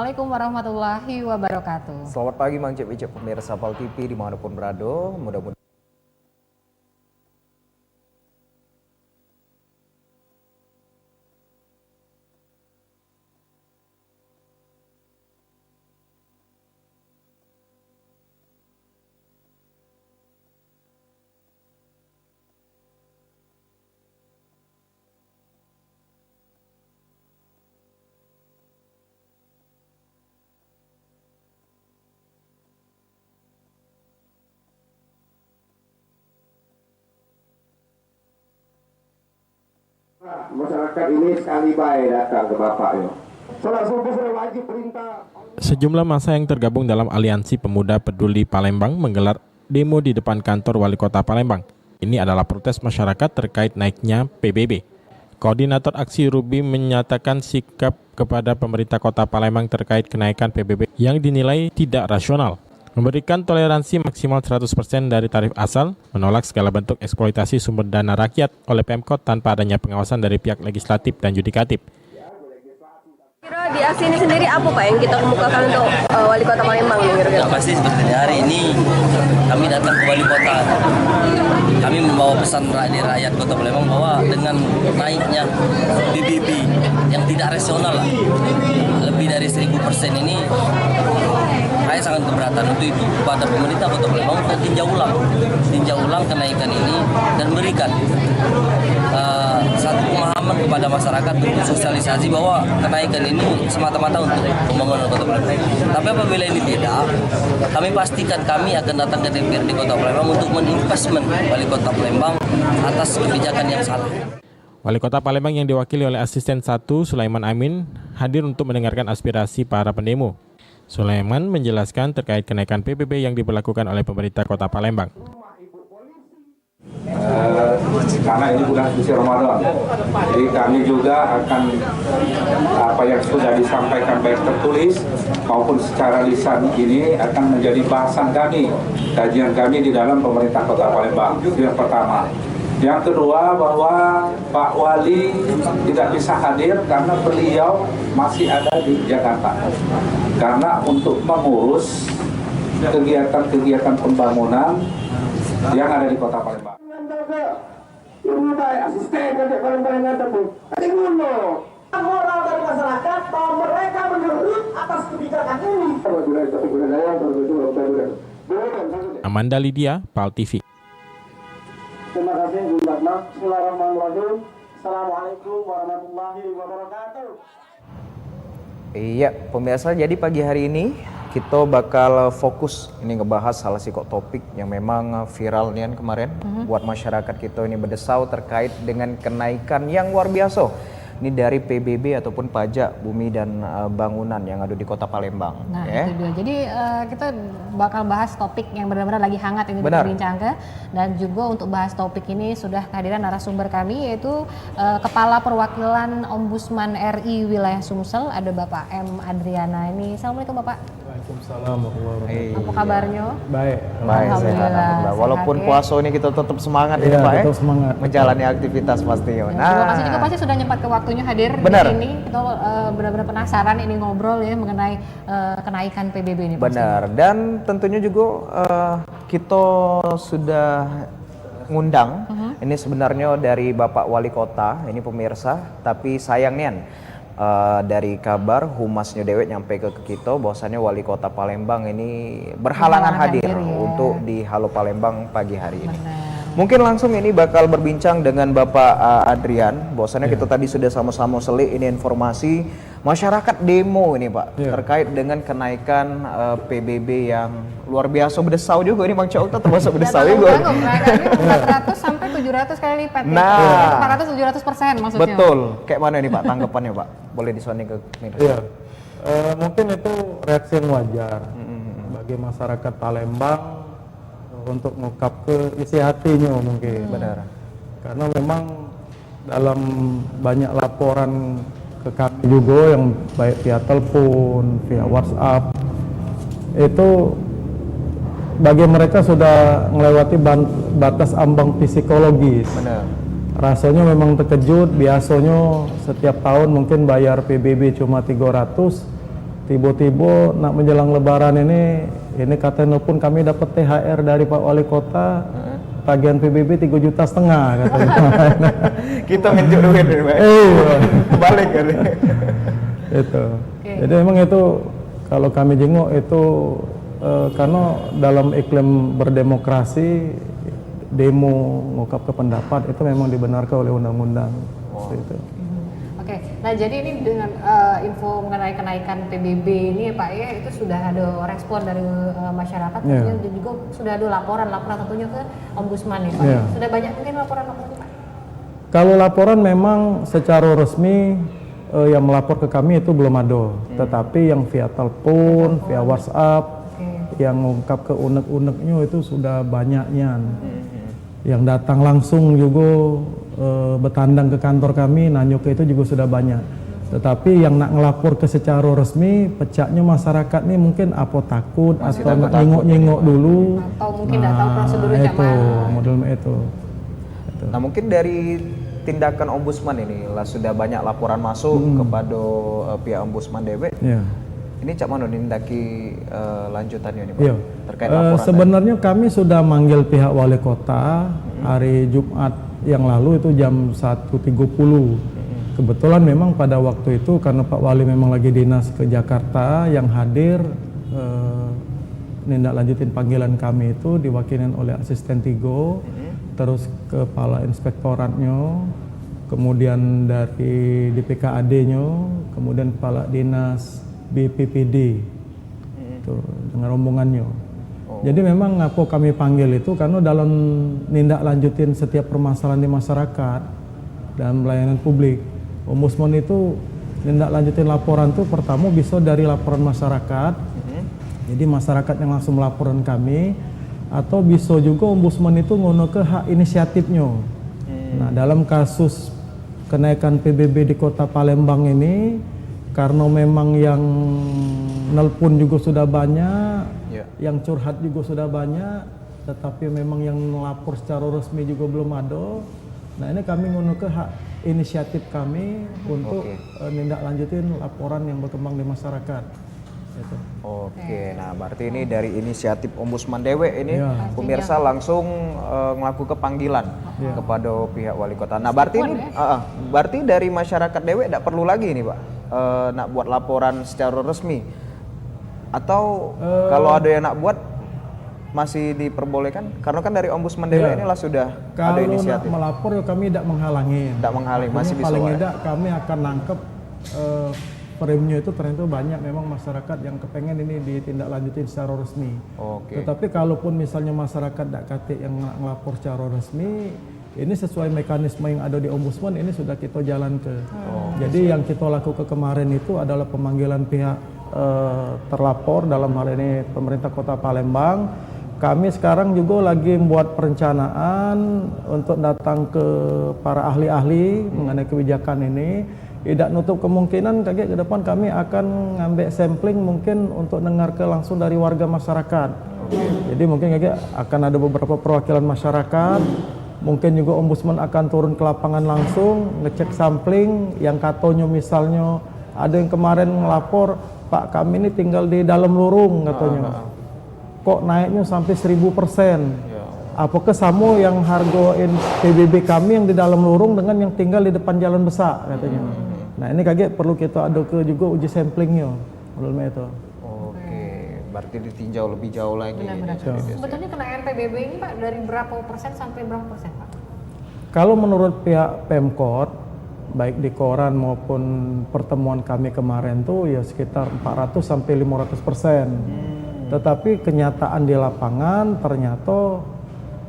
Assalamualaikum warahmatullahi wabarakatuh. Selamat pagi Mang Cek pemirsa PAL TV dimanapun berada. Mudah-mudahan masyarakat ini sekali baik datang ke Bapak ya. Salah subuh sudah wajib perintah. Sejumlah massa yang tergabung dalam Aliansi Pemuda Peduli Palembang menggelar demo di depan kantor Wali Kota Palembang. Ini adalah protes masyarakat terkait naiknya PBB. Koordinator aksi Ruby menyatakan sikap kepada pemerintah Kota Palembang terkait kenaikan PBB yang dinilai tidak rasional. Memberikan toleransi maksimal 100% dari tarif asal, menolak segala bentuk eksploitasi sumber dana rakyat oleh Pemkot tanpa adanya pengawasan dari pihak legislatif dan yudikatif. Kira di aksi ini sendiri apa Pak yang kita kemukakan untuk Wali Kota Palembang nih kira-kira? Yang pasti seperti hari ini kami datang ke Wali Kota. Kami membawa pesan dari rakyat Kota Palembang bahwa dengan naiknya PBB yang tidak rasional lebih dari 1000% ini, saya sangat keberatan. Untuk itu kepada pemerintah Kota Palembang untuk tinjau ulang kenaikan ini dan berikan satu pemahaman kepada masyarakat untuk sosialisasi bahwa kenaikan ini semata-mata untuk pembangunan Kota Palembang. Tapi apabila ini tidak, kami pastikan kami akan datang ke DPRD Kota Palembang untuk meninvestment Wali Kota Palembang atas kebijakan yang salah. Wali Kota Palembang yang diwakili oleh Asisten 1 Sulaiman Amin hadir untuk mendengarkan aspirasi para pendemo. Sulaiman menjelaskan terkait kenaikan PBB yang diberlakukan oleh pemerintah Kota Palembang. Karena ini bulan suci Ramadan, jadi kami juga akan apa yang sudah disampaikan baik tertulis maupun secara lisan ini akan menjadi bahasan kami, kajian kami di dalam pemerintah Kota Palembang. Itu yang pertama. Yang kedua, bahwa Pak Wali tidak bisa hadir karena beliau masih ada di Jakarta. Karena untuk mengurus kegiatan-kegiatan pembangunan yang ada di Kota Palembang. Ini baik asisten kerja Palembang pun. Moral dari masyarakat bahwa mereka menurut atas kebijakan ini. Amanda Lydia, PAL TV. Terima kasih, Bismillahirrahmanirrahim. Assalamualaikum warahmatullahi wabarakatuh. Iya, pemirsa, jadi pagi hari ini kita bakal fokus ini ngebahas salah satu topik yang memang viral nih kemarin buat masyarakat kita ini berdesau terkait dengan kenaikan yang luar biasa. Ini dari PBB ataupun pajak bumi dan bangunan yang ada di Kota Palembang. Nah, itu dia. Jadi kita bakal bahas topik yang benar-benar lagi hangat ini diperbincangkan, dan juga untuk bahas topik ini sudah kehadiran narasumber kami yaitu Kepala Perwakilan Ombudsman RI Wilayah Sumsel, ada Bapak M. Adriana ini. Assalamualaikum Bapak. Waalaikumsalam warahmatullahi wabarakatuh. Apa kabarnya? Baik. Alhamdulillah. Walaupun sehat, puasa ini kita tetap semangat ini Pak, tetap semangat. menjalani aktivitas pastinya. Nah, terima kasih juga pasti sudah nyempat ke waktunya hadir di sini. Kita benar-benar penasaran ini ngobrol ya mengenai kenaikan PBB ini. Benar. Dan tentunya juga kita sudah ngundang ini sebenarnya dari Bapak Wali Kota ini pemirsa, tapi sayangnya dari kabar humasnya dewek nyampe ke kita bahwasannya Wali Kota Palembang ini berhalangan hadir ya untuk di Halo Palembang pagi hari ini. Mungkin langsung ini bakal berbincang dengan Bapak Adrian, bahwasannya kita tadi sudah sama-sama selik ini informasi masyarakat demo ini Pak terkait dengan kenaikan PBB yang luar biasa berdesau juga ini Bang Cok termasuk berdesau juga. 400 sampai 700 kali lipat. Nah, 400-700% maksudnya. Betul. Kayak mana nih Pak tanggapannya Pak? Boleh disuani ke kamera. Iya. Mungkin itu reaksi yang wajar bagi masyarakat Palembang untuk mengungkap ke isi hatinya mungkin. Benar. Karena memang dalam banyak laporan ke kami juga yang baik via telepon, via WhatsApp, itu bagi mereka sudah melewati batas ambang psikologis. Benar. Rasanya memang terkejut, biasanya setiap tahun mungkin bayar PBB cuma 300, tiba-tiba nak menjelang Lebaran ini katanya pun kami dapat THR dari Pak Wali Kota, tagihan PBB 3,5 juta katanya. Kita ngejuk duit nih, Pak. Balik kan. Itu. Jadi memang itu kalau kami jenguk itu karena dalam iklim berdemokrasi demo ngungkap ke pendapat itu memang dibenarkan oleh undang-undang. Seperti itu. Oke, nah jadi ini dengan info mengenai kenaikan PBB ini Pak ya, itu sudah ada respon dari masyarakat, tentunya dan juga sudah ada laporan tentunya ke Ombudsman ya Pak. Sudah banyak mungkin laporan Pak? Kalau laporan memang secara resmi yang melapor ke kami itu belum ada, tetapi yang via telepon, via WhatsApp, yang mengungkap ke unek-uneknya itu sudah banyaknya. Yang datang langsung juga bertandang ke kantor kami, nanya ke itu juga sudah banyak. Tetapi yang nak ngelapor ke secara resmi, pecahnya masyarakat nih mungkin apa takut atau nyengok dulu. Atau mungkin tidak tahu prosedurnya itu, model itu. Nah mungkin dari tindakan Ombudsman ini lah sudah banyak laporan masuk kepada pihak Ombudsman DW. Ini cak mana nindaki lanjutannya ini Pak? Terkait laporan sebenarnya kami sudah manggil pihak Wali Kota hari Jumat yang lalu itu jam 1.30. Kebetulan memang pada waktu itu karena Pak Wali memang lagi dinas ke Jakarta, yang hadir nindak lanjutin panggilan kami itu diwakilin oleh asisten Tigo, terus kepala inspektoratnya, kemudian dari DPKAD-nya, kemudian kepala dinas BPPD itu dengan rombongannya. Jadi memang apa kami panggil itu karena dalam nindak lanjutin setiap permasalahan di masyarakat dan pelayanan publik, Ombudsman itu nindak lanjutin laporan itu pertama bisa dari laporan masyarakat. Jadi masyarakat yang langsung melaporan kami, atau bisa juga Ombudsman itu ngono ke hak inisiatifnya. Nah, dalam kasus kenaikan PBB di Kota Palembang ini, karena memang yang nelpon juga sudah banyak, yang curhat juga sudah banyak, tetapi memang yang melapor secara resmi juga belum ada. Nah ini kami ngono ke hak inisiatif kami untuk nindak lanjutin laporan yang berkembang di masyarakat. Gitu. Nah berarti ini dari inisiatif Ombudsman DW ini pemirsa langsung melakukan panggilan kepada pihak Wali Kota. Nah berarti ini berarti dari masyarakat DW tidak perlu lagi nih Pak nak buat laporan secara resmi, atau kalau ada yang nak buat masih diperbolehkan? Karena kan dari Ombudsman DW inilah sudah ada inisiatif. Kalau nak melapor ya kami tidak menghalangi. Tidak menghalangi, masih bisa. Paling tidak kami akan nangkep frame-nya itu ternyata banyak memang masyarakat yang kepengen ini ditindaklanjutin secara resmi. Tetapi kalaupun misalnya masyarakat tidak kate yang ngelapor secara resmi, ini sesuai mekanisme yang ada di Ombudsman, ini sudah kita jalan ke. Jadi yang kita lakukan kemarin itu adalah pemanggilan pihak terlapor, dalam hal ini pemerintah Kota Palembang. Kami sekarang juga lagi membuat perencanaan untuk datang ke para ahli-ahli mengenai kebijakan ini. Tidak nutup kemungkinan ke depan kami akan ngambil sampling mungkin untuk dengar ke langsung dari warga masyarakat. Jadi mungkin akan ada beberapa perwakilan masyarakat. Mungkin juga Ombudsman akan turun ke lapangan langsung, ngecek sampling yang katanya misalnya ada yang kemarin ngelapor, Pak kami ini tinggal di dalam lorong katanya. Kok naiknya sampai 1000%? Apakah sama yang harga PBB kami yang di dalam lorong dengan yang tinggal di depan jalan besar katanya. Nah ini perlu kita ada ke juga uji samplingnya. Itu. Berarti ditinjau lebih jauh lagi. Benar-benar. Sebetulnya kenaikan PBB ini Pak dari berapa persen sampai berapa persen Pak? Kalau menurut pihak Pemkot, baik di koran maupun pertemuan kami kemarin tuh ya sekitar 400 sampai 500%. Tetapi kenyataan di lapangan ternyata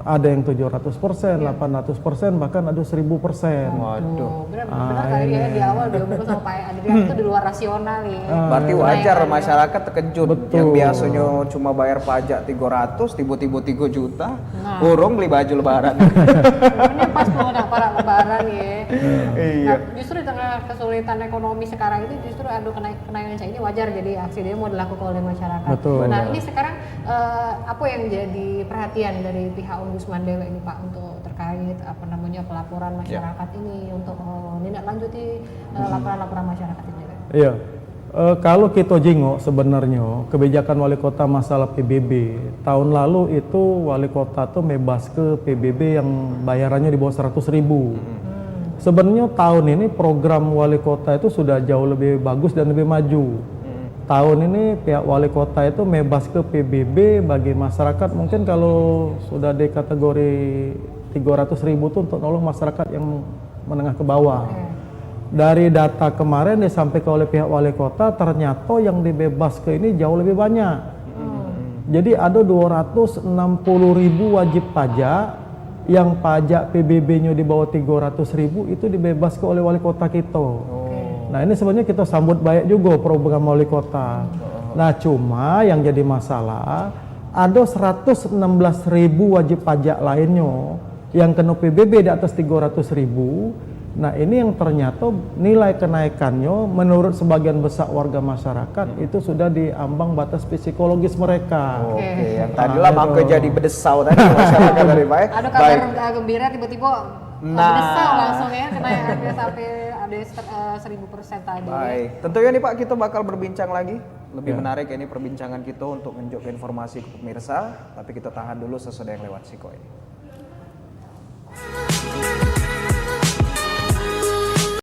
ada yang 700%, 800%, bahkan ada 1000%. Waduh. Benar kali ya di awal diomongin sama Pak Adrian itu di luar rasional ya. Berarti wajar masyarakat terkejut. Yang biasanya cuma bayar pajak 300, tiba-tiba 3 juta. Burung beli baju lebaran. Ini pas mau para lebaran ya. Iya. Nah, justru di tengah kesulitan ekonomi sekarang itu justru ada kenaikan ini wajar, jadi aksi demo dilakukan oleh masyarakat. Betul. Nah ini sekarang apa yang jadi perhatian dari pihak Ombudsman DW ini Pak untuk terkait pelaporan masyarakat ini untuk tindak lanjuti laporan-laporan masyarakat ini? Iya, Kalau kita jengok sebenarnya kebijakan wali kota masalah PBB, tahun lalu itu wali kota tuh bebas ke PBB yang bayarannya di bawah 100.000. Sebenarnya tahun ini program wali kota itu sudah jauh lebih bagus dan lebih maju. Tahun ini pihak wali kota itu bebas ke PBB bagi masyarakat, mungkin kalau sudah di kategori 300.000 itu untuk nolong masyarakat yang menengah ke bawah. Dari data kemarin disampaikan oleh pihak wali kota, ternyata yang dibebas ke ini jauh lebih banyak. Jadi ada 260.000 wajib pajak yang pajak PBB-nya di bawah 300.000 itu dibebas ke oleh wali kota kita. Nah ini sebenarnya kita sambut baik juga program wali kota. Nah cuma yang jadi masalah ada 116.000 wajib pajak lainnya yang kena PBB di atas 300.000. Nah ini yang ternyata nilai kenaikannya menurut sebagian besar warga masyarakat itu sudah di ambang batas psikologis mereka. Oke, yang tadilah maka jadi bedesau tadi masyarakat dari baik. Ada kabar gembira tiba-tiba bedesau langsung ya, kenaikannya sampai ada 1000% tadi. Baik, tentunya nih Pak kita bakal berbincang lagi. Lebih menarik ini perbincangan kita untuk menunjukkan informasi ke pemirsa, tapi kita tahan dulu sesudah yang lewat Siko ini.